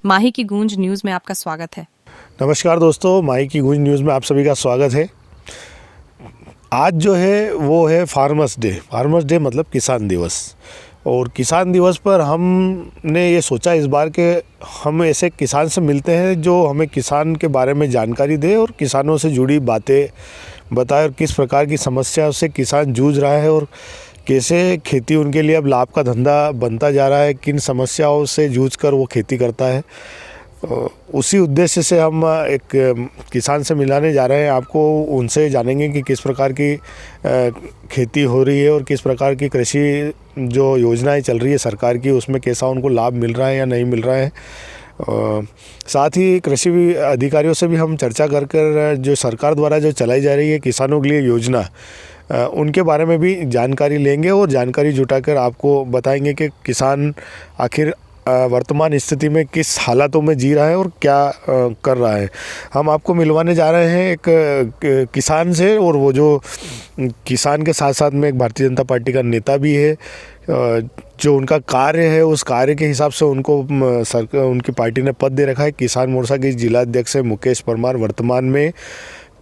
माही की गूंज न्यूज़ में आपका स्वागत है। नमस्कार दोस्तों, माही की गूंज न्यूज़ में आप सभी का स्वागत है। आज जो है वो है फार्मर्स डे मतलब किसान दिवस। और किसान दिवस पर हमने ये सोचा इस बार के हम ऐसे किसान से मिलते हैं जो हमें किसान के बारे में जानकारी दे और किसानों से जुड़ी बातें बताए और किस प्रकार की समस्या से किसान जूझ रहा है और कैसे खेती उनके लिए अब लाभ का धंधा बनता जा रहा है, किन समस्याओं से जूझकर वो खेती करता है। उसी उद्देश्य से हम एक किसान से मिलाने जा रहे हैं। आपको उनसे जानेंगे कि किस प्रकार की खेती हो रही है और किस प्रकार की कृषि जो योजनाएं चल रही है सरकार की, उसमें कैसा उनको लाभ मिल रहा है या नहीं मिल रहा है। साथ ही कृषि अधिकारियों से भी हम चर्चा कर जो सरकार द्वारा जो चलाई जा रही है किसानों के लिए योजना, उनके बारे में भी जानकारी लेंगे और जानकारी जुटाकर आपको बताएंगे कि किसान आखिर वर्तमान स्थिति में किस हालातों में जी रहा है और क्या कर रहा है। हम आपको मिलवाने जा रहे हैं एक किसान से, और वो जो किसान के साथ साथ में एक भारतीय जनता पार्टी का नेता भी है। जो उनका कार्य है उस कार्य के हिसाब से उनको उनकी पार्टी ने पद दे रखा है। किसान मोर्चा के जिला अध्यक्ष है मुकेश परमार, वर्तमान में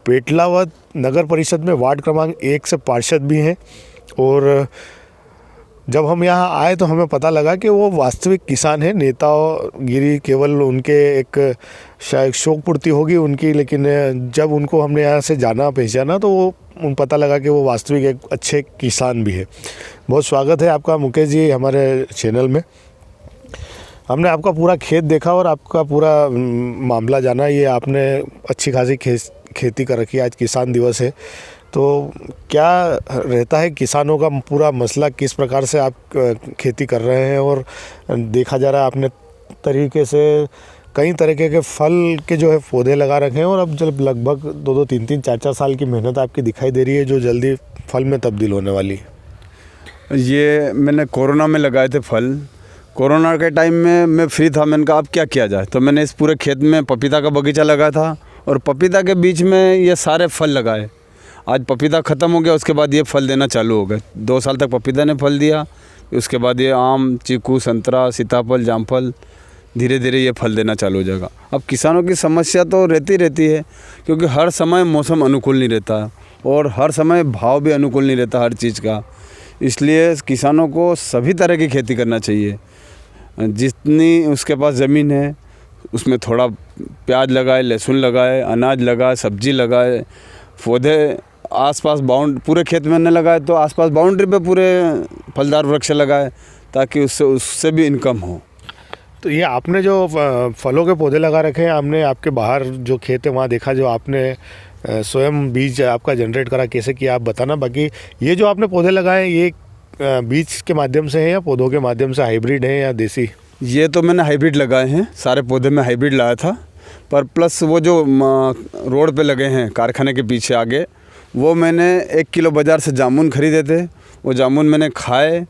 पेटलावद नगर परिषद में वार्ड क्रमांक 1 से पार्षद भी हैं। और जब हम यहाँ आए तो हमें पता लगा कि वो वास्तविक किसान है। नेतागिरी केवल उनके एक शायद शौक पूर्ति होगी उनकी, लेकिन जब उनको हमने यहाँ से जाना पहचाना तो वो पता लगा कि वो वास्तविक एक अच्छे किसान भी है। बहुत स्वागत है आपका मुकेश जी हमारे चैनल में। हमने आपका पूरा खेत देखा और आपका पूरा मामला जाना। ये आपने अच्छी खासी खेती कर रखी है, आज किसान दिवस है, तो क्या रहता है किसानों का पूरा मसला, किस प्रकार से आप खेती कर रहे हैं। और देखा जा रहा है आपने तरीके से कई तरीके के फल के जो है पौधे लगा रखे हैं और अब जब लगभग 2-2, 3-3, 4-4 साल की मेहनत आपकी दिखाई दे रही है जो जल्दी फल में तब्दील होने वाली है। ये मैंने कोरोना में लगाए थे फल। कोरोना के टाइम में मैं फ्री था, मैंने कहा अब क्या किया जाए, तो मैंने इस पूरे खेत में पपीता का बगीचा लगाया था और पपीता के बीच में ये सारे फल लगाए। आज पपीता ख़त्म हो गया, उसके बाद ये फल देना चालू हो गए। 2 साल तक पपीता ने फल दिया, उसके बाद ये आम, चीकू, संतरा, सीताफल, जामफल, धीरे धीरे ये फल देना चालू हो जाएगा। अब किसानों की समस्या तो रहती है, क्योंकि हर समय मौसम अनुकूल नहीं रहता और हर समय भाव भी अनुकूल नहीं रहता हर चीज़ का। इसलिए किसानों को सभी तरह की खेती करना चाहिए। जितनी उसके पास ज़मीन है उसमें थोड़ा प्याज लगाए, लहसुन लगाए, अनाज लगाए, सब्जी लगाए, पौधे आसपास पूरे खेत में न लगाए तो आसपास बाउंड्री पे पूरे फलदार वृक्ष लगाए ताकि उससे भी इनकम हो। तो ये आपने जो फलों के पौधे लगा रखे हैं, हमने आपके बाहर जो खेत है वहाँ देखा, जो आपने स्वयं बीज आपका जनरेट करा, कैसे किया आप बताना। बाकी ये जो आपने पौधे लगाए ये बीज के माध्यम से है या पौधों के माध्यम से, हाइब्रिड है या देसी? ये तो मैंने हाइब्रिड लगाए हैं, सारे पौधे में हाइब्रिड लगाया था। पर प्लस वो जो रोड पे लगे हैं कारखाने के पीछे आगे, वो मैंने 1 किलो बाज़ार से जामुन ख़रीदे थे। वो जामुन मैंने खाए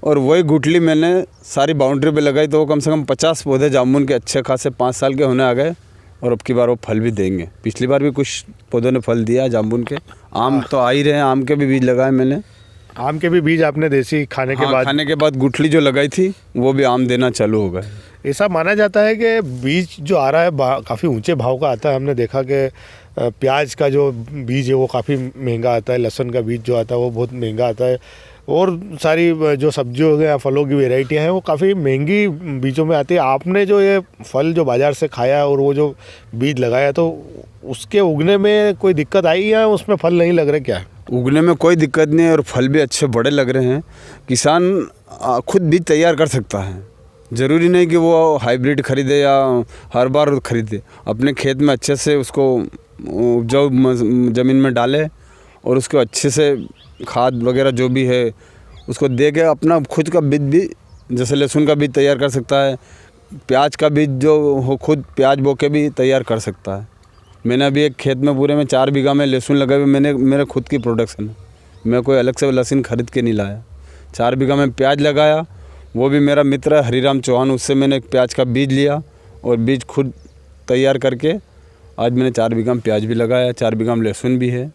और वही गुठली मैंने सारी बाउंड्री पे लगाई, तो वो कम से कम 50 पौधे जामुन के अच्छे खासे 5 साल के होने आ गए और अब की बार वो फल भी देंगे। पिछली बार भी कुछ पौधों ने फल दिया जामुन के। आम तो आ ही रहे हैं, आम के भी बीज लगाए मैंने। आम के भी बीज आपने देसी खाने के बाद गुठली जो लगाई थी वो भी आम देना चालू हो गए। ऐसा माना जाता है कि बीज जो आ रहा है काफ़ी ऊंचे भाव का आता है। हमने देखा कि प्याज का जो बीज है वो काफ़ी महंगा आता है, लहसुन का बीज जो आता है वो बहुत महंगा आता है, और सारी जो सब्जियों हो गए या फलों की वेराइटियाँ हैं वो काफ़ी महंगी बीजों में आती है। आपने जो ये फल जो बाज़ार से खाया और वो जो बीज लगाया, तो उसके उगने में कोई दिक्कत आई या उसमें फल नहीं लग रहे क्या? उगने में कोई दिक्कत नहीं है और फल भी अच्छे बड़े लग रहे हैं। किसान खुद बीज तैयार कर सकता है, ज़रूरी नहीं कि वो हाइब्रिड ख़रीदे या हर बार ख़रीदे। अपने खेत में अच्छे से उसको उपजाऊ ज़मीन में डाले और उसको अच्छे से खाद वगैरह जो भी है उसको दे के अपना खुद का बीज भी, जैसे लहसुन का बीज तैयार कर सकता है, प्याज का बीज जो हो खुद प्याज बो के भी तैयार कर सकता है। मैंने अभी एक खेत में पूरे में 4 बीघा में लहसुन लगाए हुए, मेरे खुद की प्रोडक्शन है, मैं कोई अलग से लहसुन खरीद के नहीं लाया। 4 बीघा में प्याज लगाया, वो भी मेरा मित्र है हरीराम चौहान, उससे मैंने प्याज का बीज लिया और बीज खुद तैयार करके आज मैंने 4 बीघा में प्याज भी लगाया, 4 बीघा में लहसुन भी है।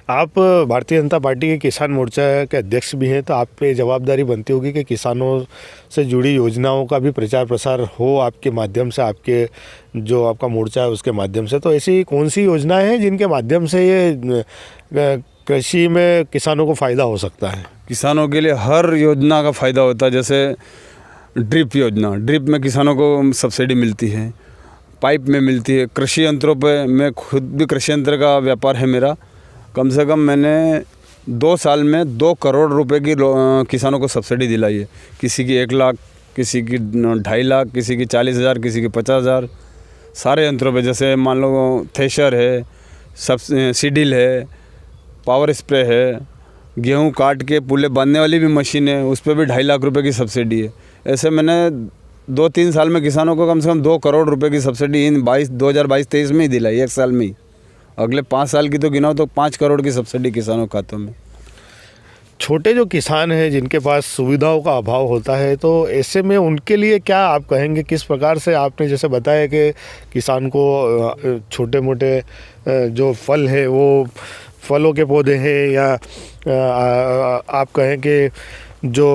आप भारतीय जनता पार्टी के किसान मोर्चा के अध्यक्ष भी हैं, तो आप पे जवाबदारी बनती होगी कि किसानों से जुड़ी योजनाओं का भी प्रचार प्रसार हो आपके माध्यम से, आपके जो आपका मोर्चा है उसके माध्यम से। तो ऐसी कौन सी योजनाएं हैं जिनके माध्यम से ये कृषि में किसानों को फ़ायदा हो सकता है? किसानों के लिए हर योजना का फ़ायदा होता है। जैसे ड्रिप योजना, ड्रिप में किसानों को सब्सिडी मिलती है, पाइप में मिलती है। कृषि यंत्रों पे, मैं खुद भी कृषि यंत्र का व्यापार है मेरा। कम से कम मैंने 2 साल में 2 करोड़ रुपए की किसानों को सब्सिडी दिलाई है। किसी की 1 लाख, किसी की 2.5 लाख, किसी की 40,000, किसी की 50,000। सारे यंत्रों पे, जैसे मान लो थ्रेशर है, सब सीडिल है, पावर स्प्रे है, गेहूं काट के पुले बांधने वाली भी मशीन है, उस पर भी 2.5 लाख रुपए की सब्सिडी है। ऐसे मैंने 2-3 साल में किसानों को कम से कम 2 करोड़ रुपए की सब्सिडी इन 2022-23 में ही दिलाई, 1 साल में ही। अगले 5 साल की तो गिनाओ तो 5 करोड़ की सब्सिडी किसानों के खातों में। छोटे जो किसान हैं जिनके पास सुविधाओं का अभाव होता है, तो ऐसे में उनके लिए क्या आप कहेंगे? किस प्रकार से आपने जैसे बताया कि किसान को छोटे मोटे जो फल है, वो फलों के पौधे हैं, या आप कहें कि जो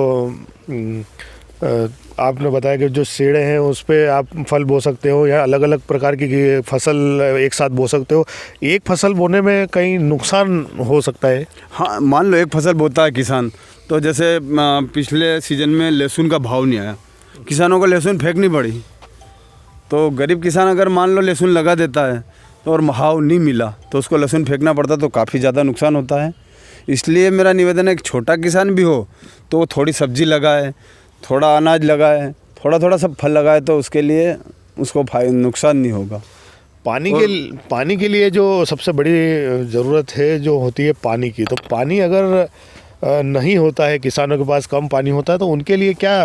आपने बताया कि जो सेड़े हैं उस पे आप फल बो सकते हो, या अलग अलग प्रकार की फसल एक साथ बो सकते हो। एक फसल बोने में कहीं नुकसान हो सकता है? हाँ, मान लो एक फसल बोता है किसान, तो जैसे पिछले सीजन में लहसुन का भाव नहीं आया, किसानों को लहसुन फेंकनी पड़ी। तो गरीब किसान अगर मान लो लहसुन लगा देता है तो और भाव नहीं मिला तो उसको लहसुन फेंकना पड़ता, तो काफ़ी ज़्यादा नुकसान होता है। इसलिए मेरा निवेदन है कि छोटा किसान भी हो तो वो थोड़ी सब्जी लगाए, थोड़ा अनाज लगाए, थोड़ा थोड़ा सब फल लगाए, तो उसके लिए उसको नुकसान नहीं होगा। पानी के लिए जो सबसे बड़ी ज़रूरत है जो होती है पानी की, तो पानी अगर नहीं होता है, किसानों के पास कम पानी होता है, तो उनके लिए क्या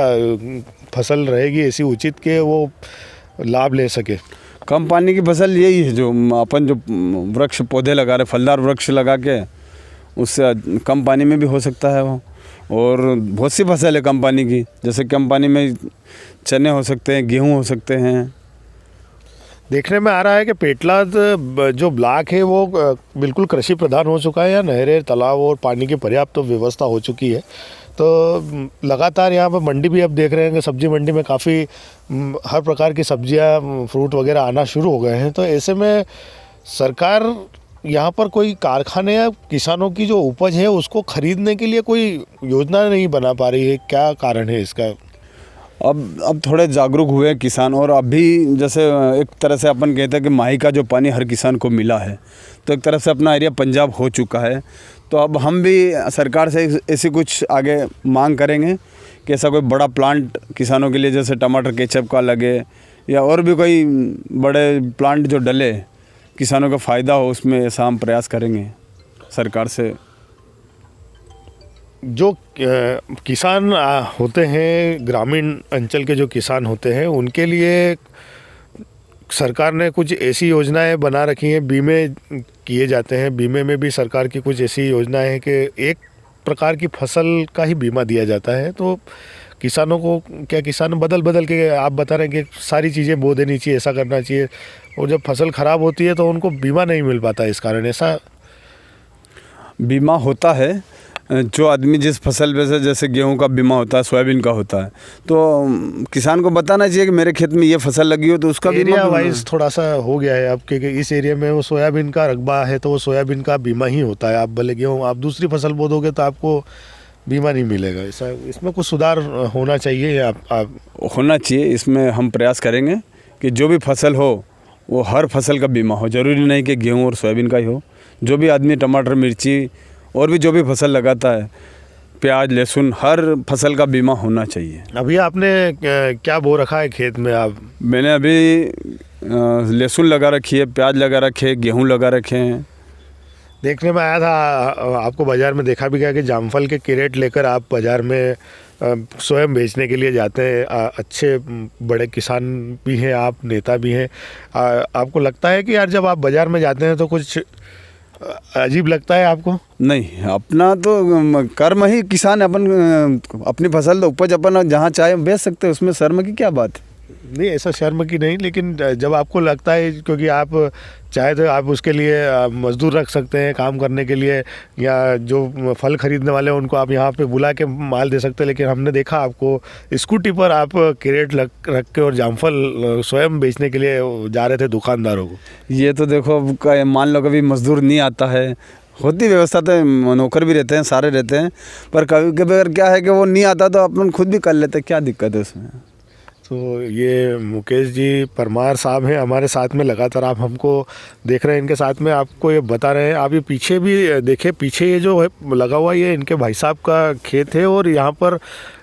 फसल रहेगी ऐसी उचित कि वो लाभ ले सके? कम पानी की फसल यही है जो अपन जो वृक्ष पौधे लगा रहे, फलदार वृक्ष लगा के, उससे कम पानी में भी हो सकता है वो। और बहुत सी फसल है कम पानी की, जैसे कम पानी में चने हो सकते हैं, गेहूं हो सकते हैं। देखने में आ रहा है कि पेटलाद जो ब्लॉक है वो बिल्कुल कृषि प्रधान हो चुका है, या नहरें, तालाब और पानी की पर्याप्त तो व्यवस्था हो चुकी है। तो लगातार यहाँ पर मंडी भी अब देख रहे हैं कि सब्जी मंडी में काफ़ी हर प्रकार की सब्जियाँ, फ्रूट वगैरह आना शुरू हो गए हैं। तो ऐसे में सरकार यहाँ पर कोई कारखाने या किसानों की जो उपज है उसको खरीदने के लिए कोई योजना नहीं बना पा रही है, क्या कारण है इसका? अब थोड़े जागरूक हुए किसान, और अभी जैसे एक तरह से अपन कहते हैं कि माही का जो पानी हर किसान को मिला है, तो एक तरह से अपना एरिया पंजाब हो चुका है। तो अब हम भी सरकार से ऐसी कुछ आगे मांग करेंगे कि ऐसा कोई बड़ा प्लांट किसानों के लिए, जैसे टमाटर केचप का लगे, या और भी कोई बड़े प्लांट जो डले, किसानों का फ़ायदा हो, उसमें ऐसा हम प्रयास करेंगे सरकार से। जो किसान होते हैं, ग्रामीण अंचल के जो किसान होते हैं, उनके लिए सरकार ने कुछ ऐसी योजनाएं बना रखी हैं, बीमे किए जाते हैं। बीमे में भी सरकार की कुछ ऐसी योजनाएं हैं कि एक प्रकार की फसल का ही बीमा दिया जाता है। तो किसानों को क्या, किसान बदल के आप बता रहे हैं कि सारी चीज़ें बो देनी चाहिए, ऐसा करना चाहिए, और जब फसल ख़राब होती है तो उनको बीमा नहीं मिल पाता। इस कारण ऐसा बीमा होता है, जो आदमी जिस फसल पे से, जैसे गेहूं का बीमा होता है, सोयाबीन का होता है, तो किसान को बताना चाहिए कि मेरे खेत में ये फसल लगी हो, तो उसका एरिया वाइज थोड़ा सा हो गया है अब, क्योंकि इस एरिया में वो सोयाबीन का रकबा है तो वो सोयाबीन का बीमा ही होता है। आप भले गेहूँ आप दूसरी फसल बो दोगे तो आपको बीमा नहीं मिलेगा। ऐसा, इसमें कुछ सुधार होना चाहिए, या आप होना चाहिए। इसमें हम प्रयास करेंगे कि जो भी फसल हो वो हर फसल का बीमा हो। ज़रूरी नहीं कि गेहूँ और सोयाबीन का ही हो, जो भी आदमी टमाटर, मिर्ची और भी जो भी फसल लगाता है, प्याज, लहसुन, हर फसल का बीमा होना चाहिए। अभी आपने क्या बो रखा है खेत में? आप मैंने अभी लहसुन लगा रखी है, प्याज लगा रखे, गेहूं लगा रखे हैं। देखने में आया था, आपको बाज़ार में देखा भी गया कि जामफल के क्रेट लेकर आप बाज़ार में स्वयं बेचने के लिए जाते हैं। अच्छे बड़े किसान भी हैं आप, नेता भी हैं। आपको लगता है कि यार जब आप बाज़ार में जाते हैं तो कुछ अजीब लगता है आपको? नहीं, अपना तो कर्म ही किसान, अपन अपनी फसल तो उपज अपन जहाँ चाहे बेच सकते हैं, उसमें शर्म की क्या बात है। नहीं, ऐसा शर्म की नहीं, लेकिन जब आपको लगता है, क्योंकि आप चाहे तो आप उसके लिए मजदूर रख सकते हैं काम करने के लिए, या जो फल खरीदने वाले हैं उनको आप यहाँ पे बुला के माल दे सकते हैं, लेकिन हमने देखा आपको स्कूटी पर आप क्रेट रख के और जामफल स्वयं बेचने के लिए जा रहे थे दुकानदारों को। ये तो देखो, अब मान लो कभी मजदूर नहीं आता है, होती व्यवस्था तो नौकर भी रहते हैं, सारे रहते हैं, पर कभी कभी अगर क्या है कि वो नहीं आता तो अपन खुद भी कर लेते, क्या दिक्कत है उसमें। तो ये मुकेश जी परमार साहब हैं हमारे साथ में, लगातार आप हमको देख रहे हैं, इनके साथ में आपको ये बता रहे हैं। आप ये पीछे भी देखें, पीछे ये जो है लगा हुआ, ये इनके भाई साहब का खेत है, और यहाँ पर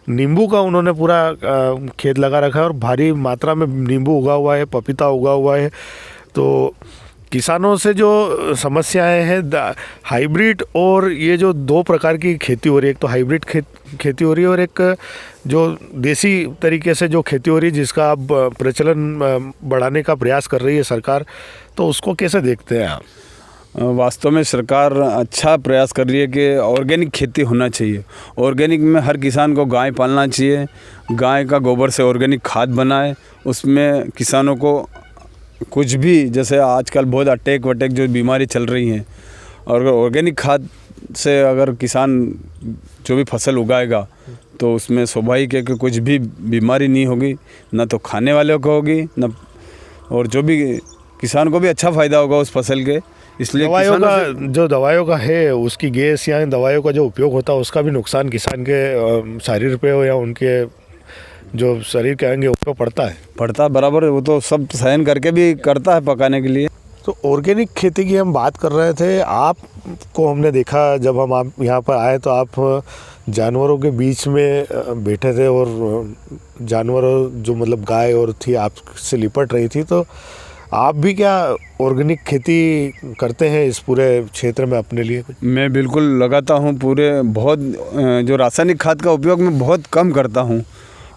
नींबू का उन्होंने पूरा खेत लगा रखा है, और भारी मात्रा में नींबू उगा हुआ है, पपीता उगा हुआ है। तो किसानों से जो समस्याएं हैं हाइब्रिड, और ये जो दो प्रकार की खेती हो रही है, एक तो हाइब्रिड खेती हो रही है, और एक जो देसी तरीके से जो खेती हो रही है, जिसका अब प्रचलन बढ़ाने का प्रयास कर रही है सरकार, तो उसको कैसे देखते हैं आप? वास्तव में सरकार अच्छा प्रयास कर रही है कि ऑर्गेनिक खेती होना चाहिए। ऑर्गेनिक में हर किसान को गाय पालना चाहिए, गाय का गोबर से ऑर्गेनिक खाद बनाए, उसमें किसानों को कुछ भी, जैसे आजकल बहुत अटैक वटैक जो बीमारी चल रही हैं, और ऑर्गेनिक खाद से अगर किसान जो भी फसल उगाएगा तो उसमें स्वाभाविक है कि कुछ भी बीमारी नहीं होगी, ना तो खाने वालों को होगी, ना, और जो भी किसान को भी अच्छा फ़ायदा होगा उस फसल के। इसलिए दवाइयों का है, उसकी गैस या दवाइयों का जो उपयोग होता है, उसका भी नुकसान किसान के शरीर पे हो या उनके जो शरीर के अंग ऊपर पड़ता है बराबर, वो तो सब सहन करके भी करता है पकाने के लिए। तो ऑर्गेनिक खेती की हम बात कर रहे थे, आपको हमने देखा जब हम आप यहाँ पर आए तो आप जानवरों के बीच में बैठे थे, और जानवरों जो मतलब गाय और थी आपसे लिपट रही थी, तो आप भी क्या ऑर्गेनिक खेती करते हैं इस पूरे क्षेत्र में अपने लिए? मैं बिल्कुल लगाता हूँ, पूरे बहुत जो रासायनिक खाद का उपयोग मैं बहुत कम करता हूँ,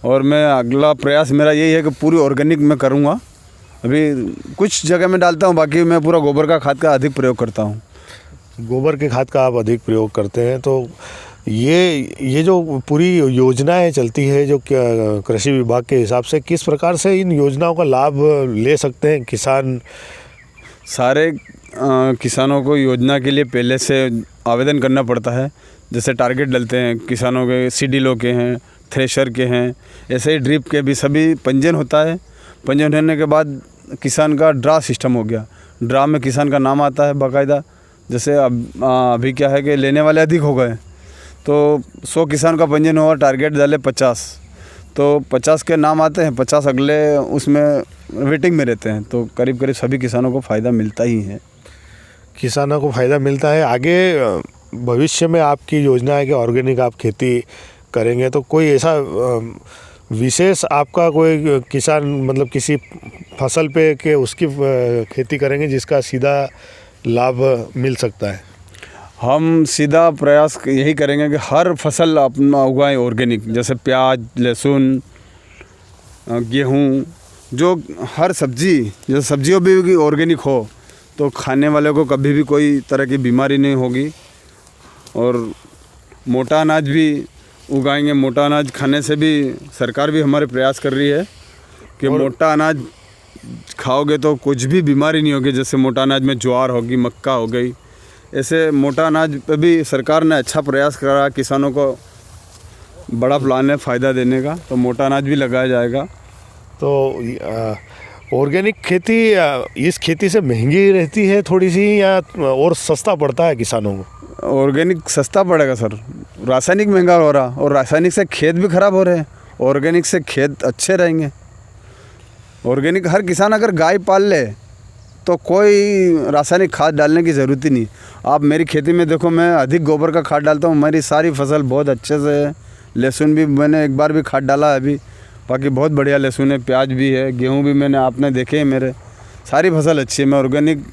और मैं अगला प्रयास मेरा यही है कि पूरी ऑर्गेनिक मैं करूँगा। अभी कुछ जगह में डालता हूँ, बाकी मैं पूरा गोबर का खाद का अधिक प्रयोग करता हूँ। गोबर के खाद का आप अधिक प्रयोग करते हैं, तो ये जो पूरी योजनाएं चलती है जो कृषि विभाग के हिसाब से, किस प्रकार से इन योजनाओं का लाभ ले सकते हैं किसान? सारे किसानों को योजना के लिए पहले से आवेदन करना पड़ता है, जैसे टारगेट डलते हैं किसानों के, सीडीलो के हैं, थ्रेशर के हैं, ऐसे ही ड्रिप के भी सभी पंजीयन होता है। पंजीयन होने के बाद किसान का ड्रा सिस्टम हो गया, ड्रा में किसान का नाम आता है बाकायदा। जैसे अभी क्या है कि लेने वाले अधिक हो गए, तो 100 किसान का पंजीयन हुआ, टारगेट डाले 50, तो 50 के नाम आते हैं, 50 अगले उसमें वेटिंग में रहते हैं, तो करीब करीब सभी किसानों को फ़ायदा मिलता ही है। किसानों को फ़ायदा मिलता है। आगे भविष्य में आपकी योजना है कि ऑर्गेनिक आप खेती करेंगे, तो कोई ऐसा विशेष आपका कोई किसान मतलब किसी फसल पे के उसकी खेती करेंगे जिसका सीधा लाभ मिल सकता है? हम सीधा प्रयास यही करेंगे कि हर फसल अपना उगाएं ऑर्गेनिक, जैसे प्याज, लहसुन, गेहूँ, जो हर सब्जी, जैसे सब्जियों भी ऑर्गेनिक हो तो खाने वाले को कभी भी कोई तरह की बीमारी नहीं होगी। और मोटा अनाज भी उगाएंगे, मोटा अनाज खाने से भी सरकार भी हमारे प्रयास कर रही है कि मोटा अनाज खाओगे तो कुछ भी बीमारी नहीं होगी। जैसे मोटा अनाज में ज्वार होगी, मक्का हो गई, ऐसे मोटा अनाज पे भी सरकार ने अच्छा प्रयास करा, किसानों को बड़ा प्लान है फ़ायदा देने का, तो मोटा अनाज भी लगाया जाएगा। तो ऑर्गेनिक खेती इस खेती से महंगी रहती है थोड़ी सी, या और सस्ता पड़ता है किसानों को? ऑर्गेनिक सस्ता पड़ेगा सर, रासायनिक महंगा हो रहा, और रासायनिक से खेत भी ख़राब हो रहे हैं, ऑर्गेनिक से खेत अच्छे रहेंगे। ऑर्गेनिक हर किसान अगर गाय पाल ले तो कोई रासायनिक खाद डालने की ज़रूरत ही नहीं। आप मेरी खेती में देखो, मैं अधिक गोबर का खाद डालता हूँ, मेरी सारी फसल बहुत अच्छे से है। लहसुन भी मैंने एक बार भी खाद डाला है अभी, बाकी बहुत बढ़िया लहसुन है, प्याज भी है, गेहूँ भी मैंने आपने देखे हैं मेरे, सारी फसल अच्छी है। मैं ऑर्गेनिक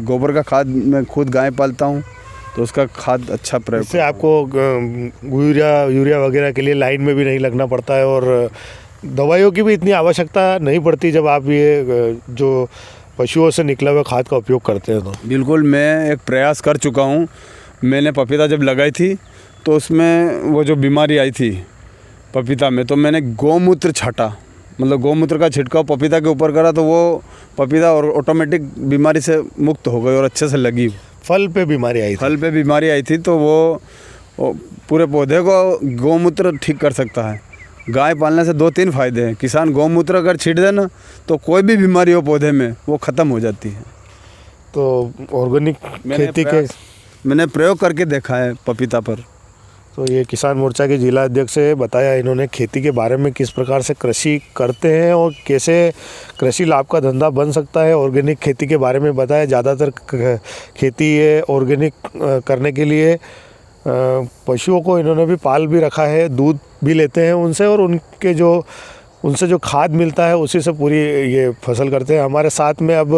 गोबर का खाद मैं खुद गाय पालता हूँ, तो उसका खाद अच्छा प्रयोग। इससे आपको यूरिया वगैरह के लिए लाइन में भी नहीं लगना पड़ता है, और दवाइयों की भी इतनी आवश्यकता नहीं पड़ती जब आप ये जो पशुओं से निकला हुआ खाद का उपयोग करते हैं। तो बिल्कुल, मैं एक प्रयास कर चुका हूँ। मैंने पपीता जब लगाई थी तो उसमें वो जो बीमारी आई थी पपीता में, तो मैंने गौमूत्र छाटा, मतलब गौमूत्र का छिड़काव पपीता के ऊपर करा तो वो पपीता और ऑटोमेटिक बीमारी से मुक्त हो गई और अच्छे से लगी। फल पे बीमारी आई थी। फल पे बीमारी आई थी तो वो पूरे पौधे को गौमूत्र ठीक कर सकता है। गाय पालने से 2-3 फायदे हैं। किसान गौमूत्र अगर छीट दे ना तो कोई भी बीमारी हो पौधे में वो ख़त्म हो जाती है। तो ऑर्गेनिक खेती के मैंने प्रयोग करके देखा है पपीता पर। तो ये किसान मोर्चा के जिला अध्यक्ष से बताया इन्होंने खेती के बारे में, किस प्रकार से कृषि करते हैं और कैसे कृषि लाभ का धंधा बन सकता है। ऑर्गेनिक खेती के बारे में बताया। ज़्यादातर खेती है ऑर्गेनिक करने के लिए पशुओं को इन्होंने भी पाल भी रखा है, दूध भी लेते हैं उनसे और उनसे जो खाद मिलता है उसी से पूरी ये फसल करते हैं। हमारे साथ में अब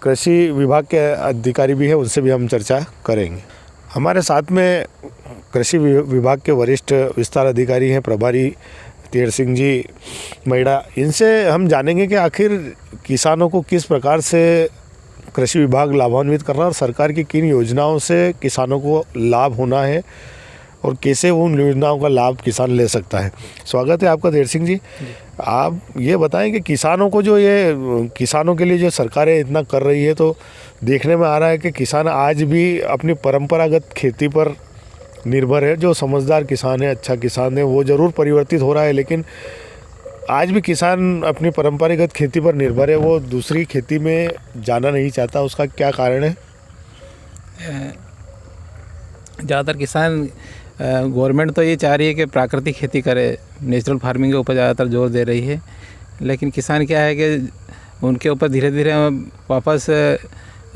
कृषि विभाग के अधिकारी भी हैं, उनसे भी हम चर्चा करेंगे। हमारे साथ में कृषि विभाग के वरिष्ठ विस्तार अधिकारी हैं प्रभारी तेर सिंह जी मैड़ा। इनसे हम जानेंगे कि आखिर किसानों को किस प्रकार से कृषि विभाग लाभान्वित कर रहा है और सरकार की किन योजनाओं से किसानों को लाभ होना है और कैसे उन योजनाओं का लाभ किसान ले सकता है। स्वागत है आपका तेर सिंह जी। आप ये बताएं कि किसानों को किसानों के लिए जो सरकारें इतना कर रही है, तो देखने में आ रहा है कि किसान आज भी अपनी परंपरागत खेती पर निर्भर है। जो समझदार किसान है, अच्छा किसान है, वो ज़रूर परिवर्तित हो रहा है, लेकिन आज भी किसान अपनी परंपरागत खेती पर निर्भर है। वो दूसरी खेती में जाना नहीं चाहता। उसका क्या कारण है? ज़्यादातर किसान गवर्नमेंट तो ये चाह रही है कि प्राकृतिक खेती करे, नेचुरल फार्मिंग के ऊपर ज़्यादातर जोर दे रही है, लेकिन किसान क्या है कि उनके ऊपर धीरे धीरे वापस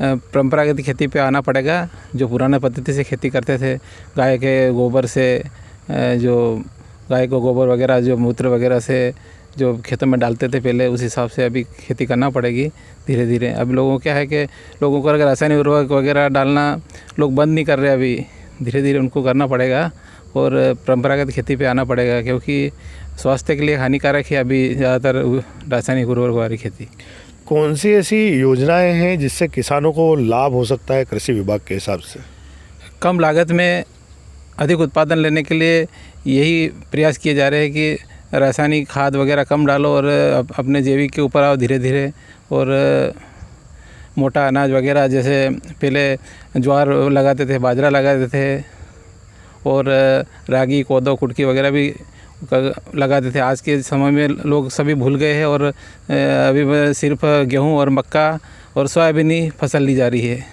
परंपरागत खेती पे आना पड़ेगा। जो पुराना पद्धति से खेती करते थे, गाय के गोबर से, जो गाय को गोबर वगैरह जो मूत्र वगैरह से जो खेतों में डालते थे पहले, उस हिसाब से अभी खेती करना पड़ेगी धीरे धीरे। अब लोगों क्या है कि लोगों को अगर रासायनिक उर्वरक वगैरह डालना लोग बंद नहीं कर रहे, अभी धीरे धीरे उनको करना पड़ेगा और परंपरागत खेती पे आना पड़ेगा, क्योंकि स्वास्थ्य के लिए हानिकारक है अभी ज़्यादातर रासायनिक उर्वरक वाली खेती। कौन सी ऐसी योजनाएं हैं जिससे किसानों को लाभ हो सकता है कृषि विभाग के हिसाब से? कम लागत में अधिक उत्पादन लेने के लिए यही प्रयास किए जा रहे हैं कि रासायनिक खाद वगैरह कम डालो और अपने जैविक के ऊपर आओ धीरे धीरे। और मोटा अनाज वगैरह, जैसे पहले ज्वार लगाते थे, बाजरा लगाते थे और रागी, कोदो, कुटकी वगैरह भी लगाते थे। आज के समय में लोग सभी भूल गए हैं और अभी सिर्फ गेहूं और मक्का और सोयाबीन ही फसल ली जा रही है।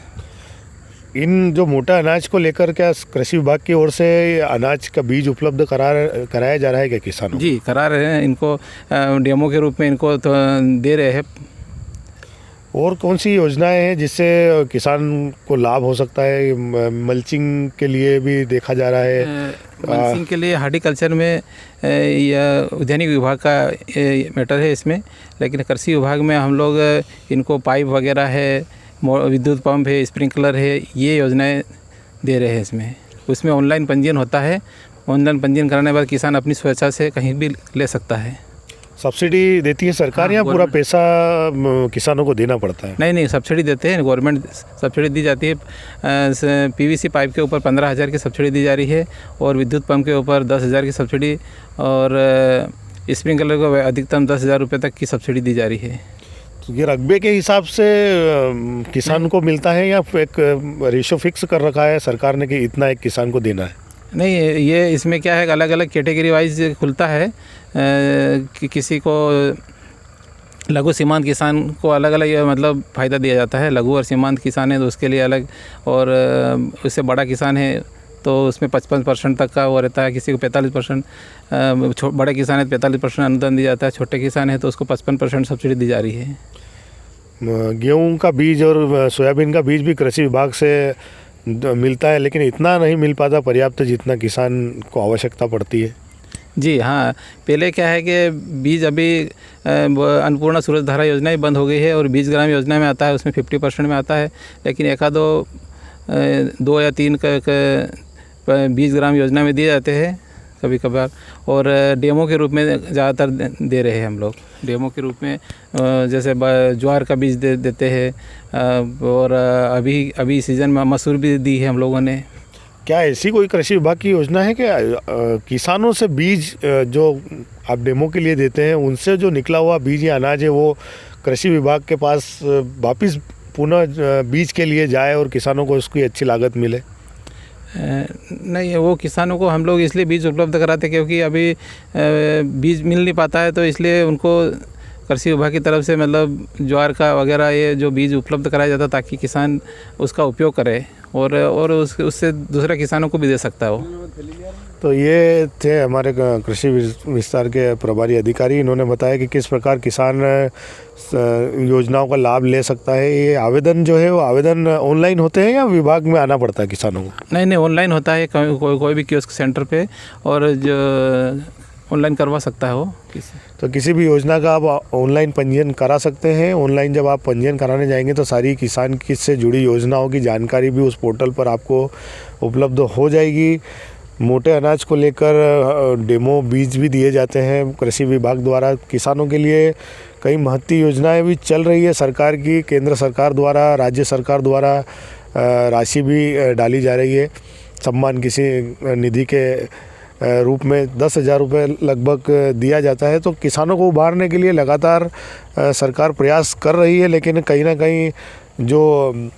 इन जो मोटा अनाज को लेकर क्या कृषि विभाग की ओर से अनाज का बीज उपलब्ध कराया जा रहा है क्या किसानों को? जी, करा रहे हैं। इनको डेमो के रूप में इनको तो दे रहे हैं। और कौन सी योजनाएं हैं जिससे किसान को लाभ हो सकता है? मल्चिंग के लिए भी देखा जा रहा है। मल्चिंग के लिए हार्टिकल्चर में या उद्यानिक विभाग का मैटर है इसमें, लेकिन कृषि विभाग में हम लोग इनको पाइप वगैरह है, विद्युत पंप है, स्प्रिंकलर है, ये योजनाएं दे रहे हैं इसमें। उसमें ऑनलाइन पंजीयन होता है। ऑनलाइन पंजीयन कराने के बाद किसान अपनी स्वेच्छा से कहीं भी ले सकता है। सब्सिडी देती है सरकार? हाँ, या पूरा पैसा किसानों को देना पड़ता है? नहीं, सब्सिडी देते हैं। गवर्नमेंट सब्सिडी दी जाती है। पीवीसी पाइप के ऊपर 15,000 की सब्सिडी दी जा रही है और विद्युत पंप के ऊपर 10,000 की सब्सिडी और स्प्रिंकलर को अधिकतम 10,000 रुपये तक की सब्सिडी दी जा रही है। तो ये रकबे के हिसाब से किसान को मिलता है या एक रेशो फिक्स कर रखा है सरकार ने कि इतना एक किसान को देना है? नहीं, ये इसमें क्या है, अलग अलग कैटेगरी वाइज खुलता है कि किसी को लघु सीमांत किसान को अलग अलग मतलब फ़ायदा दिया जाता है। लघु और सीमांत किसान है तो उसके लिए अलग, और उससे बड़ा किसान है तो उसमें 55% तक का वो रहता है। किसी को 45%, बड़े किसान है तो 45% अनुदान दिया जाता है। छोटे किसान है तो उसको 55% सब्सिडी दी जा रही है। गेहूं का बीज और सोयाबीन का बीज भी कृषि विभाग से मिलता है, लेकिन इतना नहीं मिल पाता पर्याप्त जितना किसान को आवश्यकता पड़ती है। जी हाँ, पहले क्या है कि बीज अभी अन्नपूर्णा सूरज धारा योजना ही बंद हो गई है और बीज ग्राम योजना में आता है, उसमें 50% में आता है। लेकिन एक आधो 2 या 3 बीज ग्राम योजना में दिए जाते हैं कभी कभार, और डेमो के रूप में ज़्यादातर दे रहे हैं हम लोग। डेमो के रूप में जैसे ज्वार का बीज देते हैं और अभी सीज़न में मसूर भी दी है हम लोगों ने। क्या ऐसी कोई कृषि विभाग की योजना है कि किसानों से बीज जो आप डेमो के लिए देते हैं उनसे जो निकला हुआ बीज या अनाज है वो कृषि विभाग के पास वापस पुनः बीज के लिए जाए और किसानों को उसकी अच्छी लागत मिले? नहीं, वो किसानों को हम लोग इसलिए बीज उपलब्ध कराते क्योंकि अभी बीज मिल नहीं पाता है, तो इसलिए उनको कृषि विभाग की तरफ से मतलब ज्वार का वगैरह ये जो बीज उपलब्ध कराया जाता ताकि किसान उसका उपयोग करे और उससे दूसरे किसानों को भी दे सकता है वो। तो ये थे हमारे कृषि विस्तार के प्रभारी अधिकारी। इन्होंने बताया कि किस प्रकार किसान योजनाओं का लाभ ले सकता है। ये आवेदन जो है वो आवेदन ऑनलाइन होते हैं या विभाग में आना पड़ता है किसानों को? नहीं, ऑनलाइन होता है, कोई भी कियोस्क सेंटर पे, और जो ऑनलाइन करवा सकता है वो। तो किसी भी योजना का आप ऑनलाइन पंजीयन करा सकते हैं। ऑनलाइन जब आप पंजीयन कराने जाएंगे तो सारी किसान से जुड़ी योजनाओं की जानकारी भी उस पोर्टल पर आपको उपलब्ध हो जाएगी। मोटे अनाज को लेकर डेमो बीज भी दिए जाते हैं कृषि विभाग द्वारा। किसानों के लिए कई महत्वपूर्ण योजनाएं भी चल रही है सरकार की, केंद्र सरकार द्वारा, राज्य सरकार द्वारा राशि भी डाली जा रही है। सम्मान किसी निधि के रूप में 10,000 रुपये लगभग दिया जाता है। तो किसानों को उभारने के लिए लगातार सरकार प्रयास कर रही है, लेकिन कहीं ना कहीं जो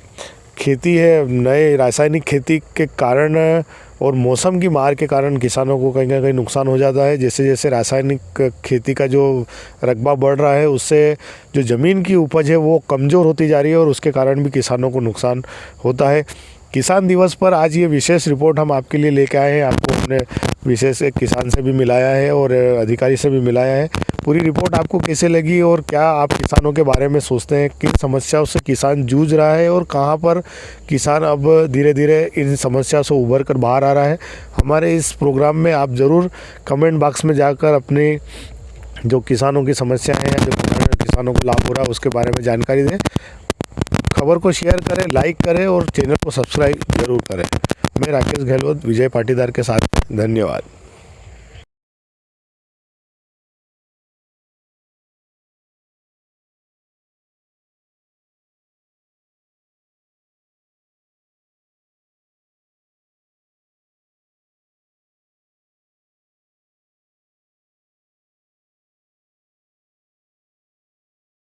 खेती है नए रासायनिक खेती के कारण और मौसम की मार के कारण किसानों को कहीं ना कहीं नुकसान हो जाता है। जैसे जैसे रासायनिक खेती का जो रकबा बढ़ रहा है उससे जो ज़मीन की उपज है वो कमज़ोर होती जा रही है और उसके कारण भी किसानों को नुकसान होता है। किसान दिवस पर आज ये विशेष रिपोर्ट हम आपके लिए लेके आए हैं। आपको हमने विशेष एक किसान से भी मिलाया है और अधिकारी से भी मिलाया है। पूरी रिपोर्ट आपको कैसे लगी और क्या आप किसानों के बारे में सोचते हैं, किन समस्याओं से किसान जूझ रहा है और कहां पर किसान अब धीरे धीरे इन समस्या से उभर कर बाहर आ रहा है? हमारे इस प्रोग्राम में आप ज़रूर कमेंट बॉक्स में जाकर अपने जो किसानों की समस्याएँ हैं, जो किसानों को लाभ हो रहा है उसके बारे में जानकारी दें। खबर को शेयर करें, लाइक करें और चैनल को सब्सक्राइब जरूर करें। मैं राकेश गहलोत विजय पाटीदार के साथ, धन्यवाद।